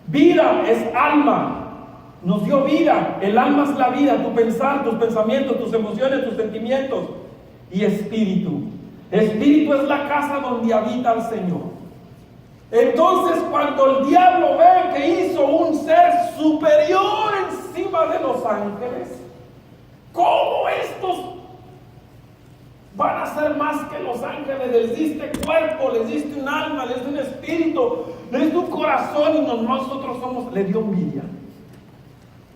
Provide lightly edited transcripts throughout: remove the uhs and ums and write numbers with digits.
Vida es alma. Nos dio vida. El alma es la vida, tu pensar, tus pensamientos, tus emociones, tus sentimientos. Y espíritu. Espíritu es la casa donde habita el Señor. Entonces, cuando el diablo ve que hizo un ser superior encima de los ángeles, ¿cómo estos van a ser más que los ángeles? Les diste cuerpo, les diste un alma, les diste un espíritu, les diste un corazón, y nosotros somos, le dio envidia.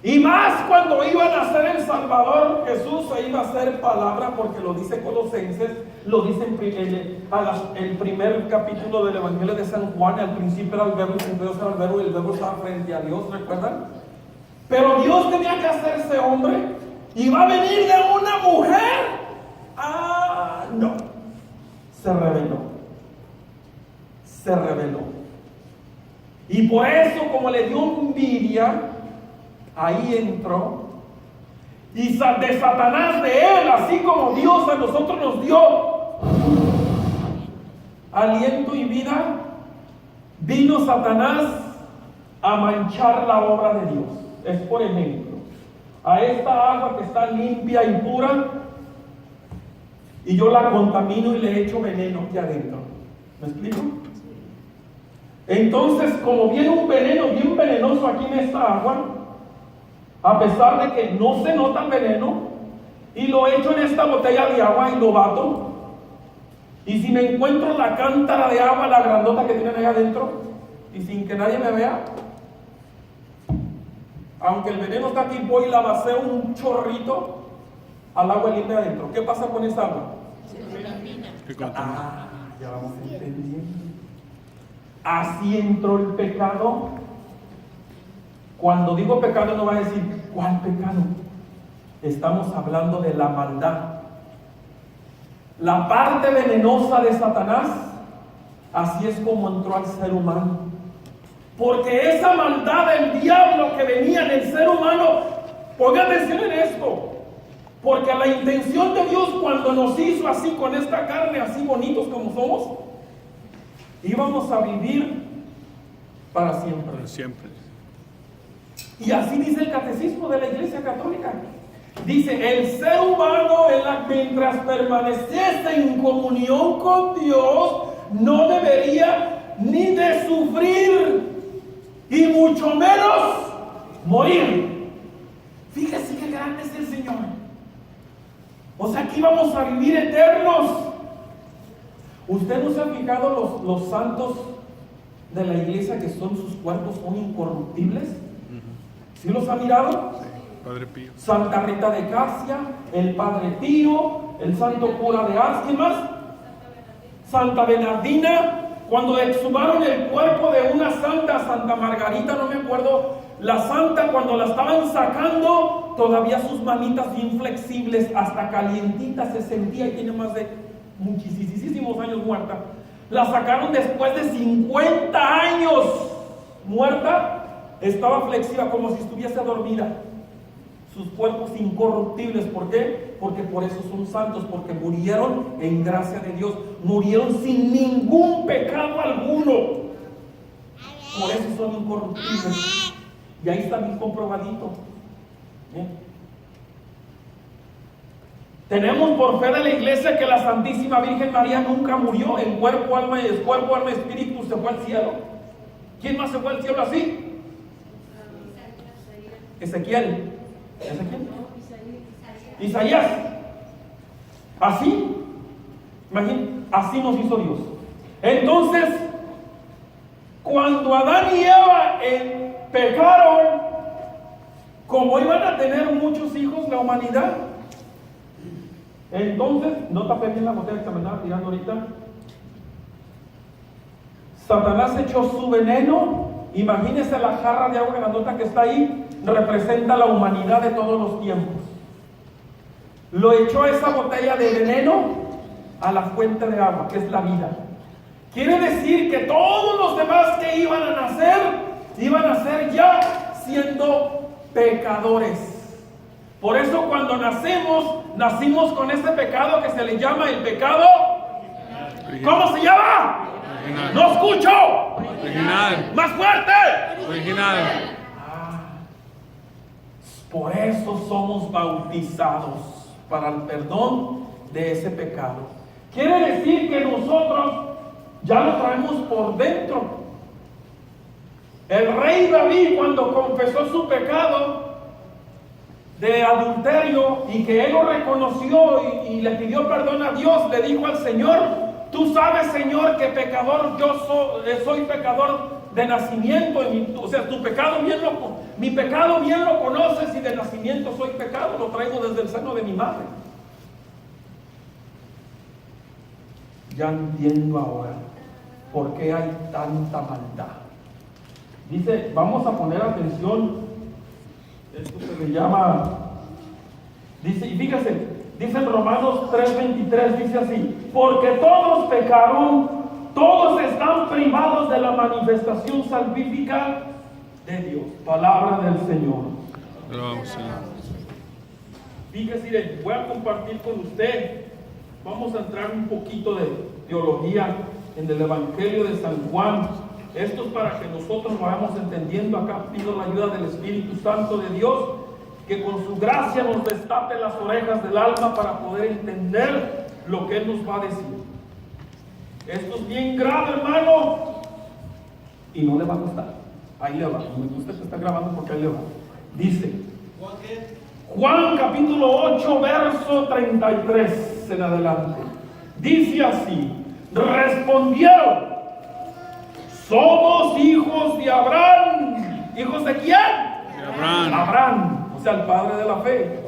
Y más cuando iba a nacer el Salvador, Jesús iba a ser palabra, porque lo dice Colosenses, lo dice el primer capítulo del Evangelio de San Juan. Al principio era el verbo, entonces era el verbo, y el verbo estaba frente a Dios, ¿recuerdan? Pero Dios tenía que hacerse hombre, y va a venir de una mujer. No, se rebeló. Y por eso, como le dio envidia, ahí entró. Y de Satanás, de él, así como Dios a nosotros nos dio aliento y vida, vino Satanás a manchar la obra de Dios. Es por ejemplo, a esta agua que está limpia y pura, y yo la contamino y le echo veneno aquí adentro. ¿Me explico? Entonces, como viene un veneno bien venenoso aquí en esta agua, a pesar de que no se nota el veneno, y lo echo en esta botella de agua y lo bato, y si me encuentro la cántara de agua, la grandota que tienen ahí adentro, y sin que nadie me vea, aunque el veneno está aquí, voy y la vacío un chorrito al agua limpia adentro. ¿Qué pasa con esa agua? Ya vamos entendiendo. Así entró el pecado. Cuando digo pecado, no va a decir, ¿cuál pecado? Estamos hablando de la maldad. La parte venenosa de Satanás, así es como entró al ser humano. Porque esa maldad del diablo que venía en el ser humano, ponga atención en esto, porque la intención de Dios cuando nos hizo así, con esta carne, así bonitos como somos, íbamos a vivir para siempre. Para siempre. Y así dice el catecismo de la Iglesia Católica. Dice, el ser humano, mientras permaneciese en comunión con Dios, no debería ni de sufrir, y mucho menos morir. Fíjese qué grande es el Señor. O sea, aquí vamos a vivir eternos. ¿Usted no se ha fijado los santos de la iglesia, que sus cuerpos son incorruptibles? ¿Sí los ha mirado? Sí, Padre Pío. Santa Rita de Casia, el Padre Pío, el Santo Cura de Ars, ¿quién más? Santa Bernardina. Cuando exhumaron el cuerpo de una santa, Santa Margarita, no me acuerdo, la santa, cuando la estaban sacando, todavía sus manitas bien flexibles, hasta calientitas se sentía, y tiene más de muchísimos años muerta. La sacaron después de 50 años muerta. Estaba flexible, como si estuviese dormida. Sus cuerpos incorruptibles. ¿Por qué? Porque por eso son santos, porque murieron en gracia de Dios, murieron sin ningún pecado alguno, por eso son incorruptibles. Y ahí está bien comprobadito. Tenemos por fe de la iglesia que la Santísima Virgen María nunca murió en cuerpo, alma y espíritu, se fue al cielo. ¿Quién más se fue al cielo así? Ezequiel. Isaías. Así, imagínate, así nos hizo Dios. Entonces, cuando Adán y Eva pecaron, como iban a tener muchos hijos la humanidad, entonces, no tapé bien la botella que me andaba tirando ahorita. Satanás echó su veneno. Imagínese la jarra de agua grandota que está ahí, representa la humanidad de todos los tiempos. Lo echó esa botella de veneno a la fuente de agua, que es la vida. Quiere decir que todos los demás que iban a nacer ya siendo pecadores. Por eso cuando nacimos con este pecado que se le llama el pecado ¿Cómo se llama? Original. ¡No escucho! Original. ¡Más fuerte! Original. Por eso somos bautizados, para el perdón de ese pecado. Quiere decir que nosotros ya lo traemos por dentro. El rey David, cuando confesó su pecado de adulterio y que él lo reconoció y le pidió perdón a Dios, le dijo al Señor: tú sabes, Señor, que pecador soy pecador de nacimiento. O sea, mi pecado bien lo conoces, y de nacimiento soy pecado, lo traigo desde el seno de mi madre. Ya entiendo ahora por qué hay tanta maldad. Dice, vamos a poner atención, esto se le llama, dice, y fíjese, dice en Romanos 3:23, dice así: porque todos pecaron, todos están privados de la manifestación salvífica de Dios. Palabra del Señor. Alabamos, Señor. Fíjese, voy a compartir con usted, vamos a entrar un poquito de teología en el Evangelio de San Juan. Esto es para que nosotros vayamos entendiendo. Acá pido la ayuda del Espíritu Santo de Dios, que con su gracia nos destape las orejas del alma para poder entender lo que Él nos va a decir. Esto es bien grave, hermano, y no le va a gustar. Ahí le va, me gusta que está grabando porque ahí le va. Dice Juan capítulo 8, verso 33 en adelante. Dice así: respondieron: somos hijos de Abraham. ¿Hijos de quién? De Abraham. Abraham, o sea, el padre de la fe.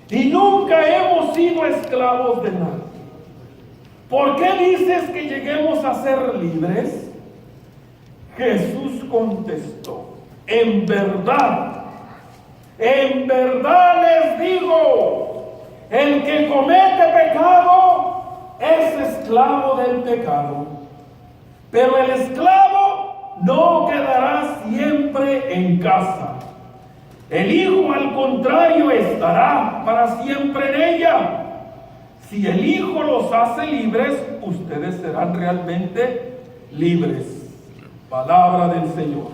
Y nunca hemos sido esclavos de nadie. ¿Por qué dices que lleguemos a ser libres? Jesús contestó: en verdad les digo, el que comete pecado es esclavo del pecado. Pero el esclavo no quedará siempre en casa. El Hijo, al contrario, estará para siempre en ella. Si el Hijo los hace libres, ustedes serán realmente libres. Palabra del Señor.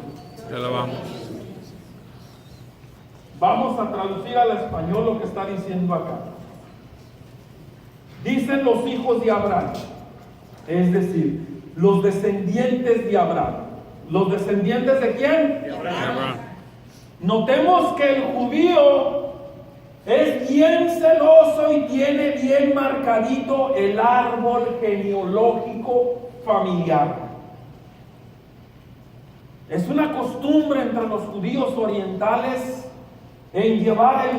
Te alabamos. Vamos a traducir al español lo que está diciendo acá. Dicen los hijos de Abraham, es decir, los descendientes de Abraham. ¿Los descendientes de quién? De Abraham. Notemos que el judío es bien celoso y tiene bien marcadito el árbol genealógico familiar. Es una costumbre entre los judíos orientales en llevar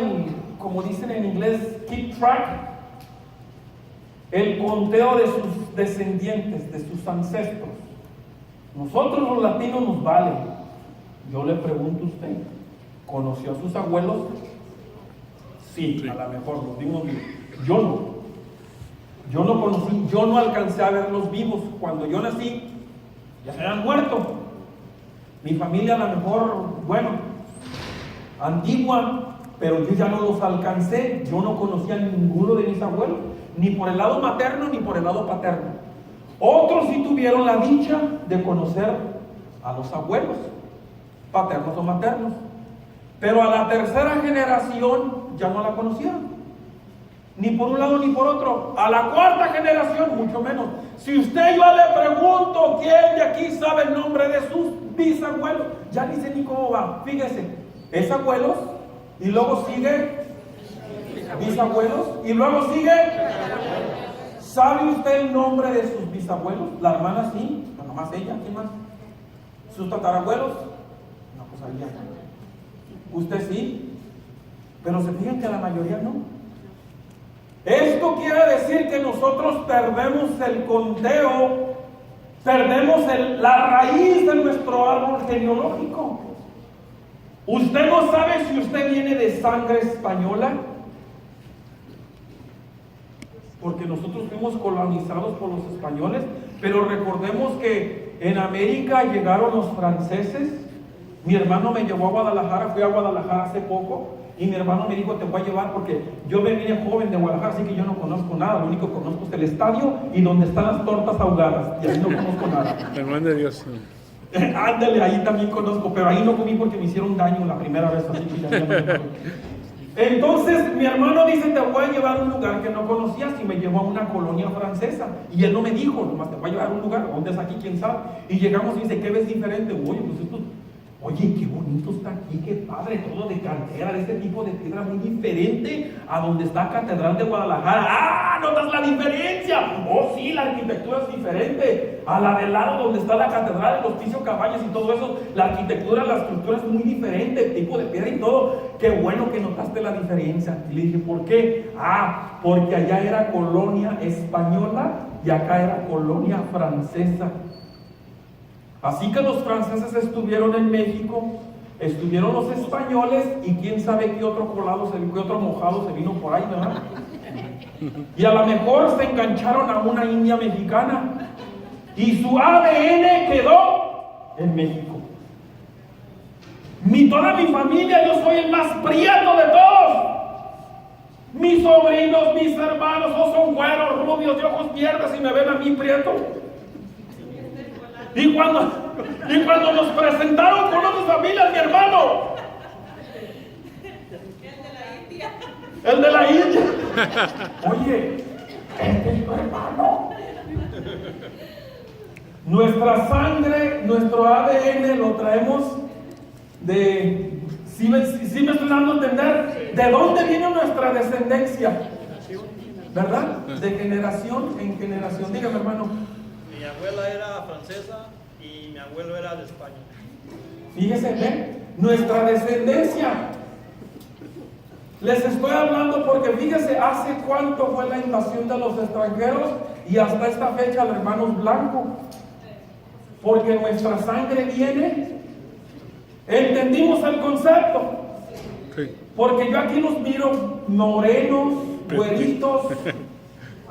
como dicen en inglés, keep track, el conteo de sus descendientes, de sus ancestros. Nosotros los latinos nos vale. Yo le pregunto a usted, ¿conoció a sus abuelos? Sí, a lo mejor los vimos vivos. Yo no conocí, yo no alcancé a verlos vivos. Cuando yo nací, ya se habían muerto. Mi familia a lo mejor, bueno, antigua, pero yo ya no los alcancé. Yo no conocía a ninguno de mis abuelos, ni por el lado materno ni por el lado paterno. Otros sí tuvieron la dicha de conocer a los abuelos, paternos o maternos, pero a la tercera generación ya no la conocieron, ni por un lado ni por otro. A la cuarta generación mucho menos. Si usted yo le pregunto quién de aquí sabe el nombre de sus bisabuelos, ya ni sé ni cómo va. Fíjese, es abuelos, y luego sigue bisabuelos, y luego sigue. ¿Sabe usted el nombre de sus bisabuelos? La hermana sí, pero nomás ella. ¿Quién más? ¿Sus tatarabuelos? No, pues ahí ya. Usted sí, pero se fijan que la mayoría no. Esto quiere decir que nosotros perdemos el conteo, perdemos la raíz de nuestro árbol genealógico. Usted no sabe si usted viene de sangre española, porque nosotros fuimos colonizados por los españoles, pero recordemos que en América llegaron los franceses. Mi hermano me llevó a Guadalajara, fui a Guadalajara hace poco, Y mi hermano me dijo, te voy a llevar porque yo me vine joven de Guadalajara, así que yo no conozco nada. Lo único que conozco es el estadio y donde están las tortas ahogadas. Y ahí no conozco nada. Hermano de Dios. Ándale, ahí también conozco, pero ahí no comí porque me hicieron daño la primera vez. Así que ya no. Entonces mi hermano dice, te voy a llevar a un lugar que no conocías, y me llevó a una colonia francesa. Y él no me dijo, nomás te voy a llevar a un lugar, ¿dónde es aquí? ¿Quién sabe? Y llegamos y dice, ¿qué ves diferente? Oye, pues esto... Oye, qué bonito está aquí, qué padre, todo de cantera, de este tipo de piedra muy diferente a donde está la Catedral de Guadalajara. ¡Ah! ¿Notas la diferencia? Oh, sí, la arquitectura es diferente. A la del lado donde está la Catedral, el Hospicio Cabañas y todo eso, la arquitectura, la estructura es muy diferente, el tipo de piedra y todo. Qué bueno que notaste la diferencia. Y le dije, ¿por qué? Ah, porque allá era colonia española y acá era colonia francesa. Así que los franceses estuvieron en México, estuvieron los españoles, y quién sabe qué otro colado, qué otro mojado se vino por ahí, ¿verdad? Y a lo mejor se engancharon a una india mexicana y su ADN quedó en México. Toda mi familia, yo soy el más prieto de todos. Mis sobrinos, mis hermanos, son güeros, rubios, de ojos verdes, y me ven a mí prieto. Y cuando nos presentaron con otras familias, mi hermano, el de la India, oye, este es tu hermano. Nuestra sangre, nuestro ADN lo traemos de, si me estoy dando a entender, ¿de dónde viene nuestra descendencia? ¿Verdad? De generación en generación. Dígame, hermano. Mi abuela era francesa y mi abuelo era de España. Fíjese, ¿ven? Nuestra descendencia. Les estoy hablando porque fíjese, hace cuánto fue la invasión de los extranjeros y hasta esta fecha los hermanos blancos. Porque nuestra sangre viene. ¿Entendimos el concepto? Sí. Porque yo aquí los miro morenos, güeritos.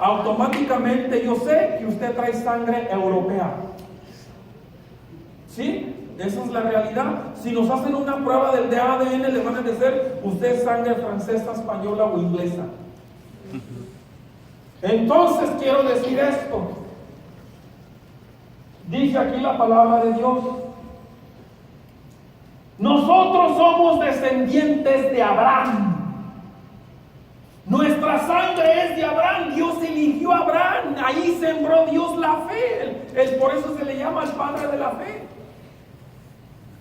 Automáticamente yo sé que usted trae sangre europea. ¿Sí? Esa es la realidad. Si nos hacen una prueba del ADN, le van a decir, usted es sangre francesa, española o inglesa. Entonces quiero decir esto. Dice aquí la palabra de Dios. Nosotros somos descendientes de Abraham. Nuestra sangre es de Abraham. Dios eligió a Abraham. Ahí sembró Dios la fe. Por eso se le llama el padre de la fe.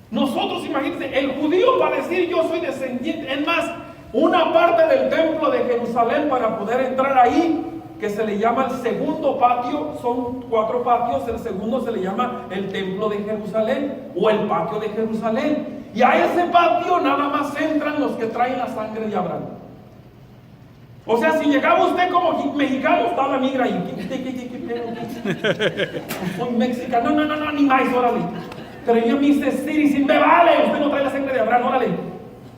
Nosotros, imagínense, el judío va a decir yo soy descendiente. Es más, una parte del templo de Jerusalén, para poder entrar ahí, que se le llama el segundo patio, son 4 patios, el segundo se le llama el templo de Jerusalén o el patio de Jerusalén. Y a ese patio nada más entran los que traen la sangre de Abraham. O sea, si llegaba usted como mexicano, estaba la migra ahí. Soy mexicano. No, ni más, órale. Pero yo me hice citizen, me vale, usted no trae la sangre de Abraham, órale.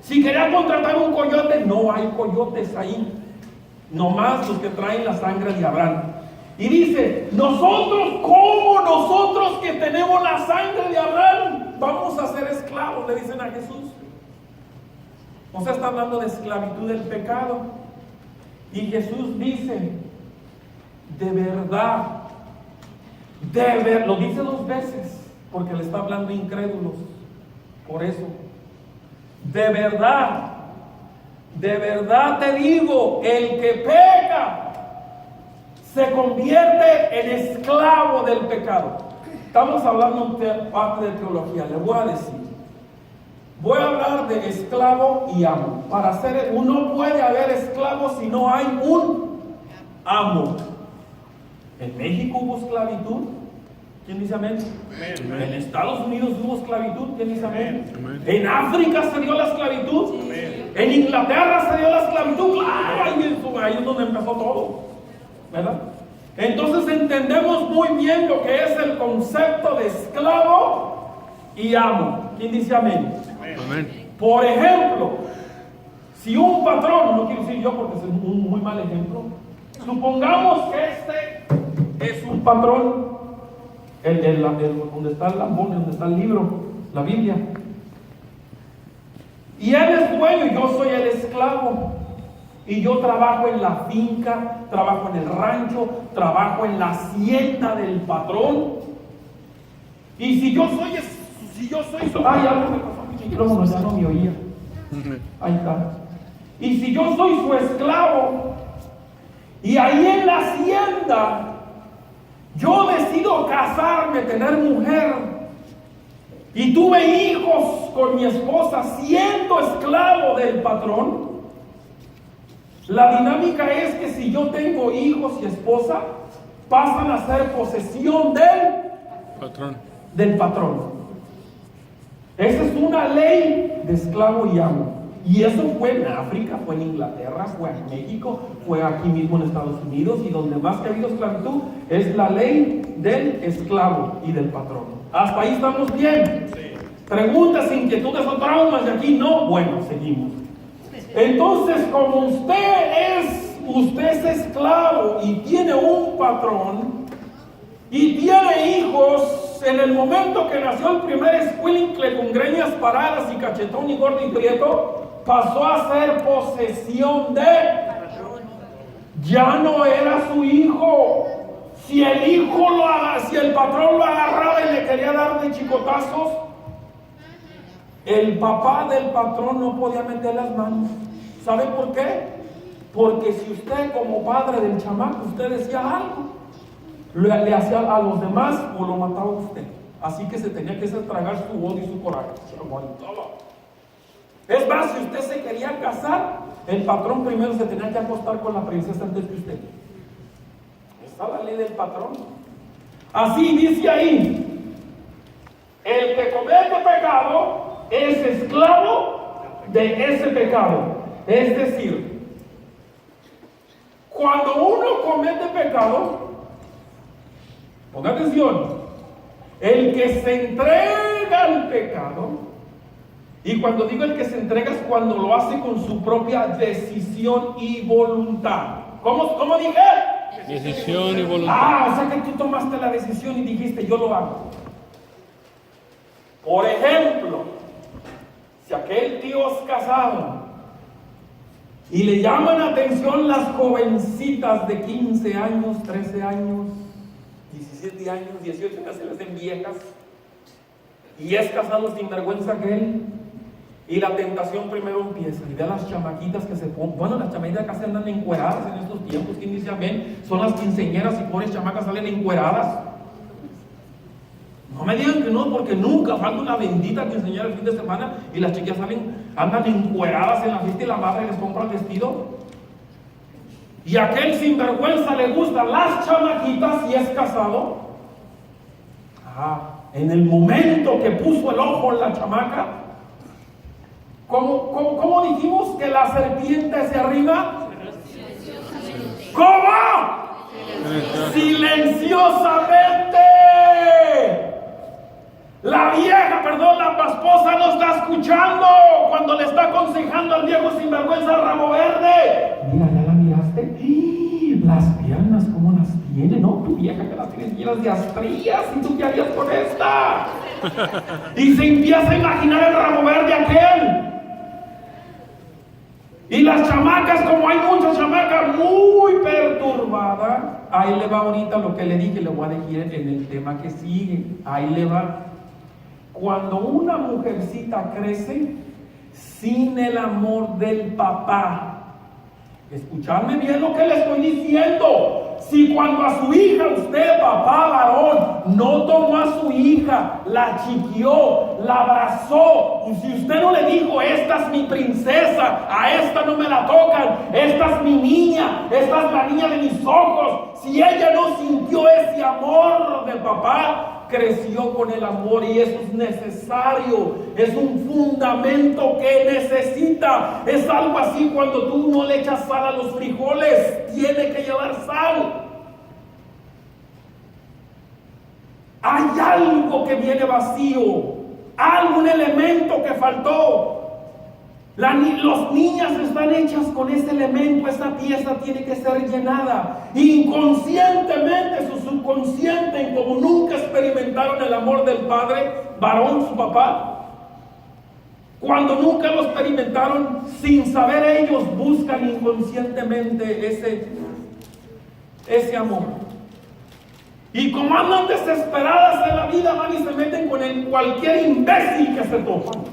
Si quería contratar un coyote, no hay coyotes ahí. Nomás los que traen la sangre de Abraham. Y dice, nosotros, ¿cómo nosotros que tenemos la sangre de Abraham vamos a ser esclavos? Le dicen a Jesús. O sea, está hablando de esclavitud del pecado. Y Jesús dice, de verdad, lo dice 2 veces, porque le está hablando incrédulos. Por eso, de verdad te digo, el que peca se convierte en esclavo del pecado. Estamos hablando de parte de teología, le voy a decir. Voy a hablar de esclavo y amo. No puede haber esclavo si no hay un amo. En México hubo esclavitud. ¿Quién dice amén? Amén. En Estados Unidos hubo esclavitud. ¿Quién dice amén? Amén. En África se dio la esclavitud. Amén. En Inglaterra se dio la esclavitud. Claro, ahí es donde empezó todo, ¿verdad? Entonces entendemos muy bien lo que es el concepto de esclavo y amo. ¿Quién dice amén? Amén. Por ejemplo, si un patrón, no quiero decir yo porque es un muy mal ejemplo, supongamos que este es un patrón, donde está el lambón, donde está el libro, la Biblia. Y él es dueño y yo soy el esclavo. Y yo trabajo en la finca, trabajo en el rancho, trabajo en la hacienda del patrón. Y si yo soy ay, algo me pasó a mi micrófono, ya no me oía. Ahí está. Y si yo soy su esclavo, y ahí en la hacienda, yo decido casarme, tener mujer, y tuve hijos con mi esposa siendo esclavo del patrón, la dinámica es que si yo tengo hijos y esposa, pasan a ser posesión del patrón. Esa es una ley de esclavo y amo. Y eso fue en África, fue en Inglaterra, fue en México, fue aquí mismo en Estados Unidos, y donde más que ha habido esclavitud es la ley del esclavo y del patrón. ¿Hasta ahí estamos bien? Sí. Preguntas, inquietudes o traumas de aquí, no. Bueno, seguimos. Entonces, como usted es esclavo y tiene un patrón y tiene hijos, en el momento que nació el primer escuincle con greñas paradas y cachetón y gordo y prieto, pasó a ser posesión de, ya no era su hijo. Si el patrón lo agarraba y le quería dar de chicotazos, el papá del patrón no podía meter las manos. ¿Sabe por qué? Porque si usted como padre del chamaco, usted decía algo, le hacía a los demás o lo mataba usted. Así que se tenía que tragar su odio y su coraje. Se aguantaba. Es más, si usted se quería casar, el patrón primero se tenía que acostar con la princesa antes que usted. Esa es la ley del patrón. Así dice ahí: el que comete pecado es esclavo de ese pecado. Es decir, cuando uno comete pecado, ponga atención, el que se entrega al pecado, y cuando digo el que se entrega es cuando lo hace con su propia decisión y voluntad. ¿Cómo dije? Decisión y voluntad. O sea que tú tomaste la decisión y dijiste, yo lo hago. Por ejemplo, si aquel tío es casado y le llaman la atención las jovencitas de 15 años, 13 años, 17 años, 18, ya se les hacen viejas, y es casado sin vergüenza aquel, y la tentación primero empieza, y ve a las chamaquitas que se ponen, bueno, las chamaquitas casi andan encueradas en estos tiempos, ¿quién dice amén? Son las quinceañeras y pobres chamacas salen encueradas. No me digan que no, porque nunca falta una bendita quinceañera el fin de semana y las chicas andan encueradas en la fiesta y la madre les compra el vestido. Y aquel sinvergüenza le gustan las chamaquitas y es casado. En el momento que puso el ojo en la chamaca, ¿cómo dijimos que la serpiente se arrima? ¿Cómo? Silenciosamente. La esposa no está escuchando cuando le está aconsejando al viejo sinvergüenza rabo verde. Mira, ¿ya la miraste? Las piernas, ¿cómo las tiene? No, tu vieja que las tienes llenas de astrillas. ¿Y tú qué harías con esta? Y se empieza a imaginar el rabo verde aquel. Y las chamacas, como hay muchas chamacas muy perturbadas, ahí le va ahorita lo que le dije, le voy a decir en el tema que sigue. Ahí le va. Cuando una mujercita crece sin el amor del papá, escuchadme bien lo que le estoy diciendo. Si cuando a su hija usted, papá varón, no tomó a su hija, la chiquió, la abrazó, y si usted no le dijo, esta es mi princesa, a esta no me la tocan, esta es mi niña, esta es la niña de mis ojos, si ella no sintió ese amor del papá, creció con el amor, y eso es necesario, es un fundamento que necesita. Es algo así cuando tú no le echas sal a los frijoles, tiene que llevar sal. Hay algo que viene vacío, algún elemento que faltó. Las niñas están hechas con ese elemento, esa pieza tiene que ser llenada. Inconscientemente, su subconsciente, como nunca experimentaron el amor del padre, varón, su papá, Cuando nunca lo experimentaron, sin saber ellos buscan inconscientemente ese amor. Y como andan desesperadas en la vida, van y se meten con cualquier imbécil que se topan.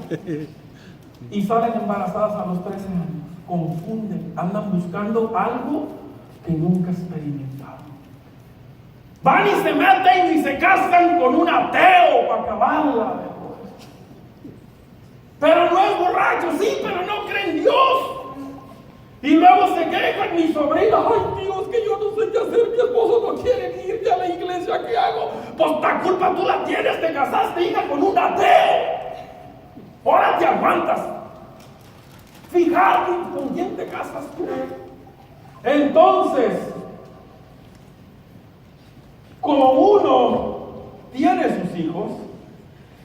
Y salen embarazadas a los 13 años. Confunden, andan buscando algo que nunca experimentaron. Van y se meten y se casan con un ateo para acabarla. Pero no es borracho, sí, pero no cree en Dios. Y luego se quejan mi sobrina, ay Dios, que yo no sé qué hacer, mi esposo no quiere ir a la iglesia, ¿qué hago? Pues la culpa tú la tienes, te casaste, hija, con un ateo. Ahora te aguantas. Fíjate con quién te casas tú. Entonces, como uno tiene sus hijos,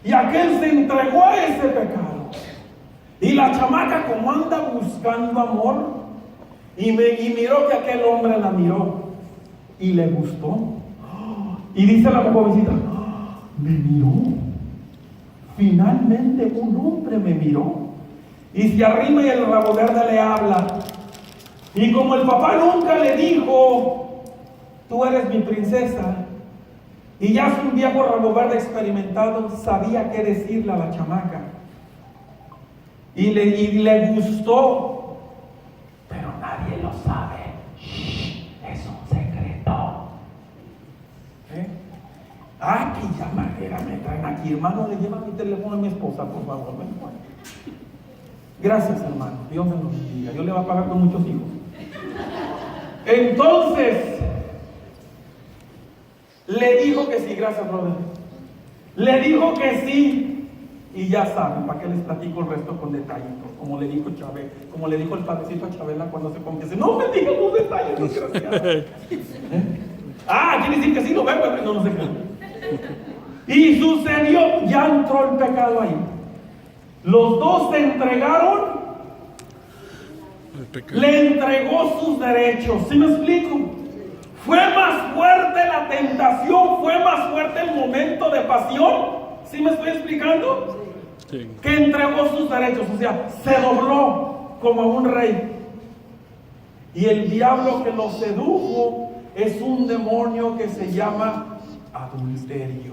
y aquel se entregó a ese pecado, y la chamaca como anda buscando amor, y miró que aquel hombre la miró, y le gustó, y dice la jovencita, me miró, finalmente un hombre me miró, y se arrima y el rabo verde le habla, y como el papá nunca le dijo, tú eres mi princesa, y ya es un viejo rabo verde experimentado, sabía qué decirle a la chamaca. Y le gustó. Pero nadie lo sabe. Shh, es un secreto. Que llamadera me traen aquí. Hermano, le lleva mi teléfono a mi esposa, por favor. Ven, Juan. Gracias, hermano. Dios me lo bendiga. Dios le va a pagar con muchos hijos. Entonces, le dijo que sí, gracias, brother. Le dijo que sí, y ya saben, ¿para qué les platico el resto con detallitos? Como le dijo Chávez, como le dijo el padrecito a Chabela cuando se confiese. No me digas los detalles, desgraciado. Quiere decir que sí lo veo, pero no sé qué. Y sucedió, ya entró el pecado ahí. Los dos se entregaron, le entregó sus derechos. ¿Sí me explico? Fue más fuerte la tentación, fue más fuerte el momento de pasión. ¿Sí me estoy explicando? Sí. Que entregó sus derechos, o sea, se dobló como un rey. Y el diablo que lo sedujo es un demonio que se llama adulterio.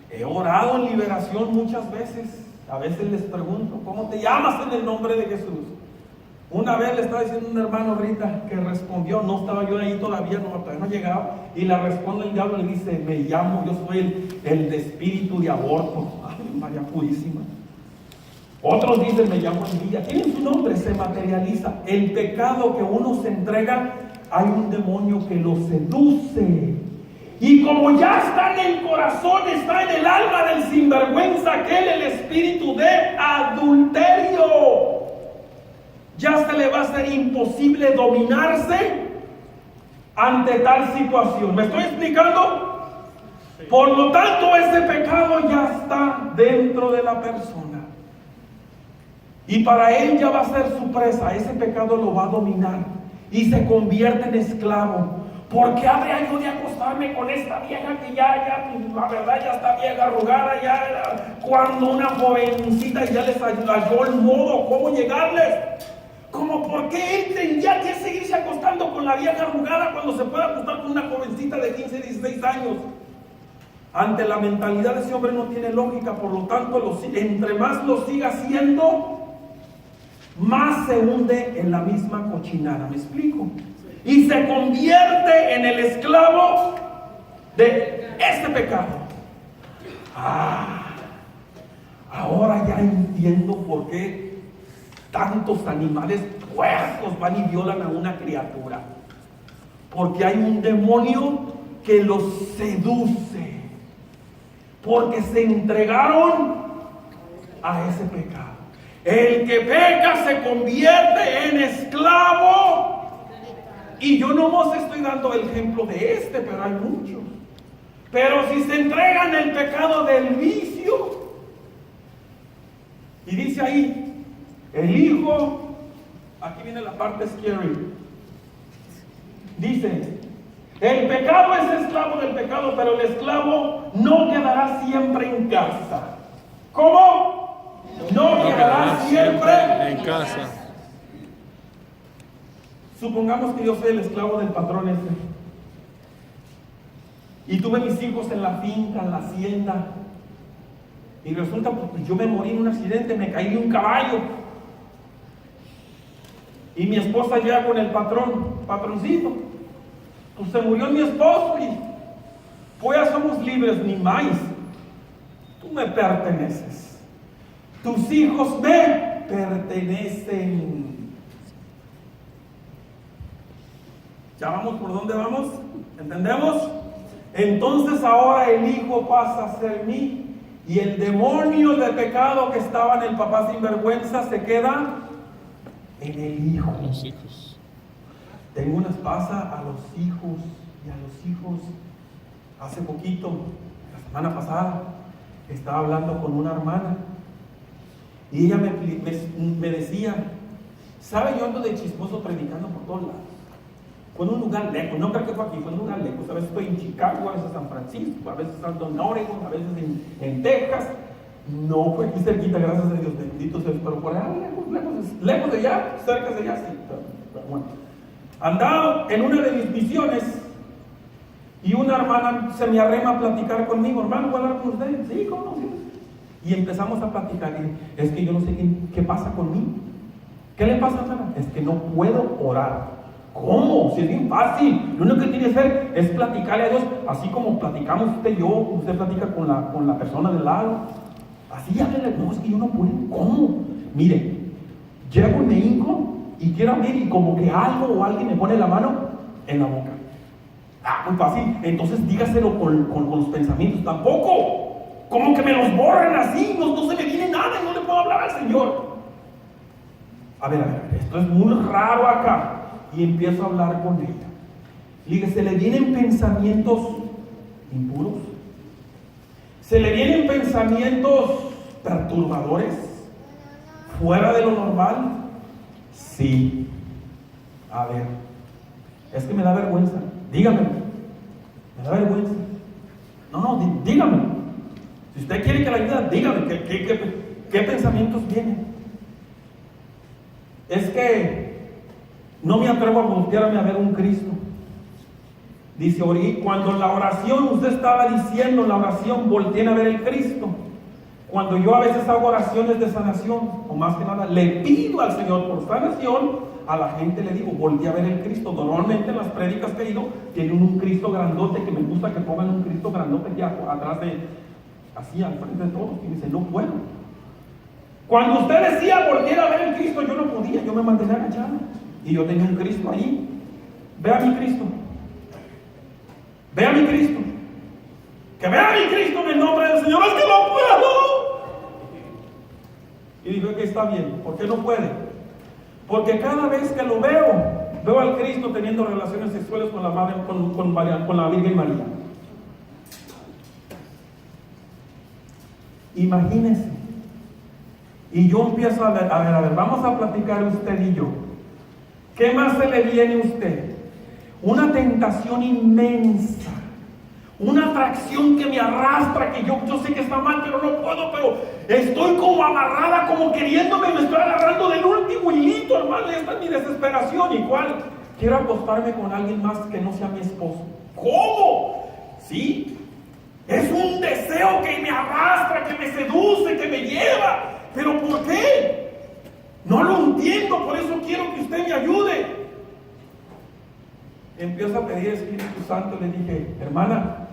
He orado en liberación muchas veces. A veces les pregunto, ¿cómo te llamas en el nombre de Jesús? Una vez le estaba diciendo un hermano ahorita que respondió, no estaba yo ahí todavía, todavía no llegaba, y le responde el diablo y le dice, me llamo, yo soy el de espíritu de aborto. Ay, María Purísima. Otros dicen, me llamo envidia. Tienen su nombre, se materializa. El pecado que uno se entrega, hay un demonio que lo seduce. Y como ya está en el corazón, está en el alma del sinvergüenza, aquel el espíritu de adulterio. Ya se le va a hacer imposible dominarse ante tal situación. ¿Me estoy explicando? Sí. Por lo tanto, ese pecado ya está dentro de la persona. Y para él ya va a ser su presa. Ese pecado lo va a dominar y se convierte en esclavo. ¿Por qué habría yo de acostarme con esta vieja que ya, la verdad, ya está vieja, arrugada, ya cuando una jovencita ya les halló el modo, cómo llegarles? Como por qué él tendría que seguirse acostando con la vieja arrugada cuando se puede acostar con una jovencita de 15, 16 años. Ante la mentalidad de ese hombre no tiene lógica, por lo tanto, entre más lo siga haciendo, más se hunde en la misma cochinada. ¿Me explico? Y se convierte en el esclavo de este pecado. Ahora ya entiendo por qué tantos animales puercos van y violan a una criatura. Porque hay un demonio que los seduce. Porque se entregaron a ese pecado. El que peca se convierte en esclavo. Y yo no os estoy dando el ejemplo de pero hay muchos. Pero si se entregan el pecado del vicio, y dice ahí, el hijo, aquí viene la parte scary, dice, el pecado es esclavo del pecado, pero el esclavo no quedará siempre en casa. ¿Cómo? No siempre en casa. Supongamos que yo soy el esclavo del patrón ese. Y tuve mis hijos en la finca, en la hacienda. Y resulta que yo me morí en un accidente, me caí de un caballo. Y mi esposa llega con el patroncito. Pues se murió mi esposo y pues ya somos libres, ni más. Tú me perteneces. Tus hijos me pertenecen. ¿Ya vamos por dónde vamos? ¿Entendemos? Entonces ahora el hijo pasa a ser mí y el demonio de pecado que estaba en el papá sinvergüenza se queda en el hijo. Los hijos. Tengo una pasa a los hijos y a los hijos. Hace poquito, la semana pasada, estaba hablando con una hermana y ella me decía, ¿sabe? Yo ando de chismoso predicando por todos lados. Fue en un lugar lejos, no creo que fue aquí, fue en un lugar lejos. A veces estoy en Chicago, a veces en San Francisco, a veces ando en Oregon, a veces en Texas. No fue aquí cerquita, gracias a Dios, bendito sea, pero por allá lejos de allá, cerca de allá, sí. Pero bueno. Andaba en una de mis misiones y una hermana se me arrema a platicar conmigo. Hermano, ¿puedo hablar con usted? Sí, ¿cómo no? Sí. Y empezamos a platicar. Y es que yo no sé qué pasa conmigo. ¿Qué le pasa, hermana? Es que no puedo orar. ¿Cómo? Si es bien fácil. Lo único que tiene que hacer es platicarle a Dios, así como platicamos usted y yo. Usted platica con la persona del lado. Así háblele. No, es que yo no puedo. ¿Cómo? Mire, llego y me hinco y quiero abrir y como que algo o alguien me pone la mano en la boca. Muy fácil. Entonces dígaselo con los pensamientos. Tampoco. Como que me los borran así. No se me viene nada y no le puedo hablar al Señor. A ver, esto es muy raro acá. Y empiezo a hablar con ella. Y dice, se le vienen pensamientos impuros. Se le vienen pensamientos perturbadores, fuera de lo normal. Sí. A ver, es que me da vergüenza. Dígame. Me da vergüenza. No, dígame. Si usted quiere que la ayude, dígame. ¿Qué pensamientos vienen? Es que no me atrevo a voltearme a ver un Cristo. Dice, cuando la oración, usted estaba diciendo la oración, volteen a ver el Cristo. Cuando yo a veces hago oraciones de sanación, o más que nada, le pido al Señor por sanación, a la gente le digo, voltee a ver el Cristo. Normalmente en las prédicas que he ido, tienen un Cristo grandote, que me gusta que pongan un Cristo grandote ya atrás así al frente de todos. Y dice, no puedo. Cuando usted decía voltear a ver el Cristo, yo no podía, yo me mantenía agachado. Y yo tenía un Cristo ahí. Vea mi Cristo. Vea mi Cristo. Que vea mi Cristo en el nombre del Señor. Es que no puedo. Y digo que está bien. ¿Por qué no puede? Porque cada vez que lo veo al Cristo teniendo relaciones sexuales con la Virgen María. Imagínense. Y yo empiezo a ver, vamos a platicar usted y yo. ¿Qué más se le viene a usted? Una tentación inmensa, una atracción que me arrastra, que yo sé que está mal, pero no puedo, pero estoy como amarrada, como queriéndome, me estoy agarrando del último hilito, hermano, y esta es mi desesperación. ¿Y cuál? Quiero acostarme con alguien más que no sea mi esposo. ¿Cómo? Sí, es un deseo que me arrastra, que me seduce, que me lleva, pero ¿por qué? No lo entiendo, por eso quiero que usted me ayude. Empiezo a pedir Espíritu Santo, le dije, hermana,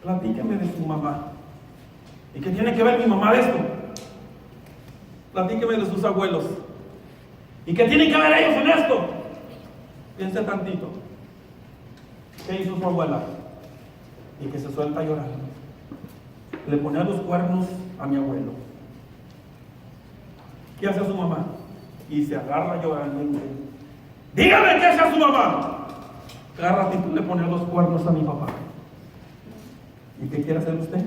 platíqueme de su mamá. ¿Y qué tiene que ver mi mamá de esto? Platíqueme de sus abuelos. ¿Y qué tienen que ver ellos en esto? Piense tantito. ¿Qué hizo su abuela? Y que se suelta llorando. Le ponía los cuernos a mi abuelo. ¿Qué hace su mamá? Y se agarra llorando y dice, dígame qué hace su mamá. Cada ratito le pone los cuernos a mi papá. ¿Y qué quiere hacer usted?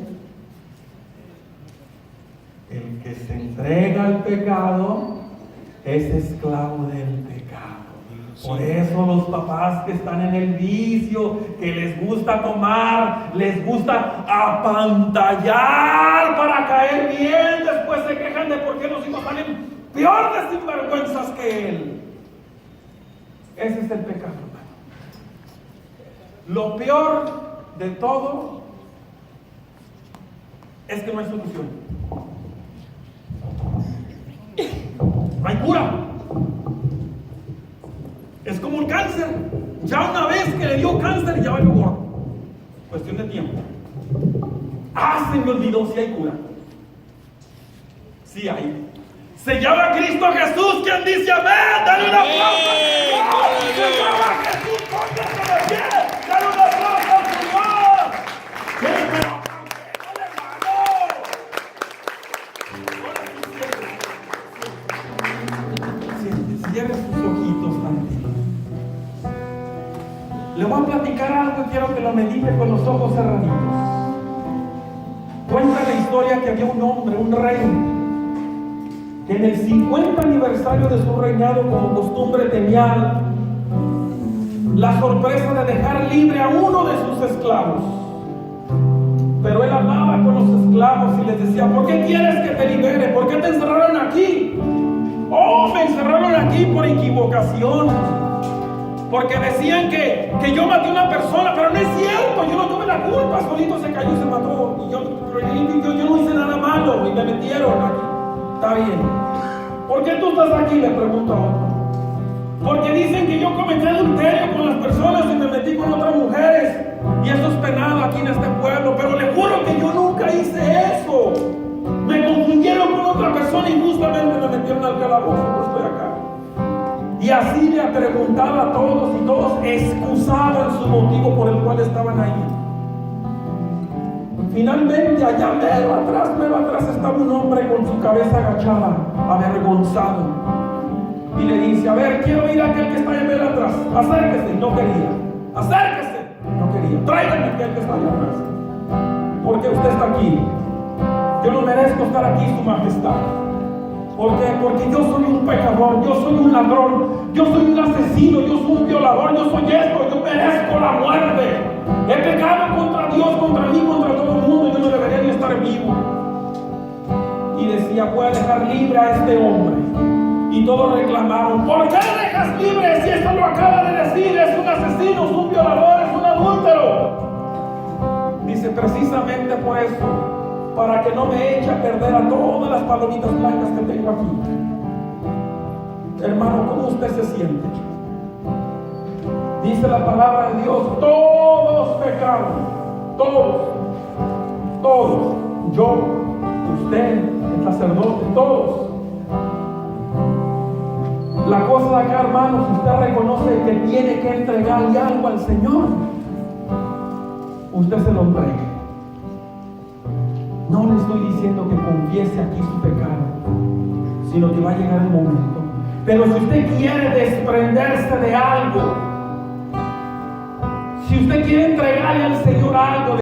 El que se entrega al pecado es esclavo del pecado. Por eso los papás que están en el vicio, que les gusta tomar, les gusta apantallar para caer bien, después se quejan de por qué los hijos salen peor de sinvergüenzas que él. Ese es el pecado, hermano. Lo peor de todo es que no hay solución. No hay cura. Es como el cáncer. Ya una vez que le dio cáncer, ya va a gordo. Cuestión de tiempo. Se me olvidó si hay cura. Sí hay. Se llama Cristo Jesús. ¿Quién dice amén? Dale una aplauso. Se llama Jesús. Póngase de pie. Dale un aplauso al Señor. ¡Que me lo aplaudan, hermano! Cierre sus ojitos también. Le voy a platicar algo y quiero que lo medite con los ojos cerraditos. Cuenta la historia que había un hombre, un rey, que en el 50 aniversario de su reinado, como costumbre, tenía la sorpresa de dejar libre a uno de sus esclavos. Pero él hablaba con los esclavos y les decía: ¿por qué quieres que te libere? ¿Por qué te encerraron aquí? Oh, me encerraron aquí por equivocación, porque decían que yo maté a una persona, pero no es cierto, yo no tuve la culpa, solito se cayó y se mató, y yo no hice nada malo y me metieron aquí. Está bien. ¿Por qué tú estás aquí?, le pregunto a otro. Porque dicen que yo cometí adulterio con las personas y me metí con otras mujeres, y eso es penado aquí en este pueblo, pero le juro que yo nunca hice eso. Me confundieron con otra persona y justamente me metieron al calabozo, pues estoy acá. Y así le preguntaba a todos y todos excusaban su motivo por el cual estaban ahí. Finalmente, allá mero atrás estaba un hombre con su cabeza agachada, avergonzado. Y le dice: a ver, quiero ir a aquel que está allá mero atrás. Acérquese. No quería. Acérquese. No quería. Tráigame a aquel que está allá atrás. ¿Por qué usted está aquí? Yo no merezco estar aquí, su majestad. ¿Por qué? Porque yo soy un pecador, yo soy un ladrón, yo soy un asesino, yo soy un violador, yo soy esto, yo merezco la muerte. He pecado contra Dios, contra mí, contra todo el mundo, yo no debería ni estar vivo. Y decía: voy a dejar libre a este hombre. Y todos reclamaron: ¿por qué lo dejas libre si esto lo acaba de decir? Es un asesino, es un violador, es un adúltero. Dice: precisamente por eso, para que no me eche a perder a todas las palomitas blancas que tengo aquí. Hermano, ¿cómo usted se siente? Dice la palabra de Dios: todos pecaron, todos, yo, usted, el sacerdote, todos. La cosa de acá, hermano, si usted reconoce que tiene que entregarle algo al Señor, usted se lo entregue. No le estoy diciendo que confiese aquí su pecado, sino que va a llegar el momento. Pero si usted quiere desprenderse de algo, si usted quiere entregarle al Señor algo,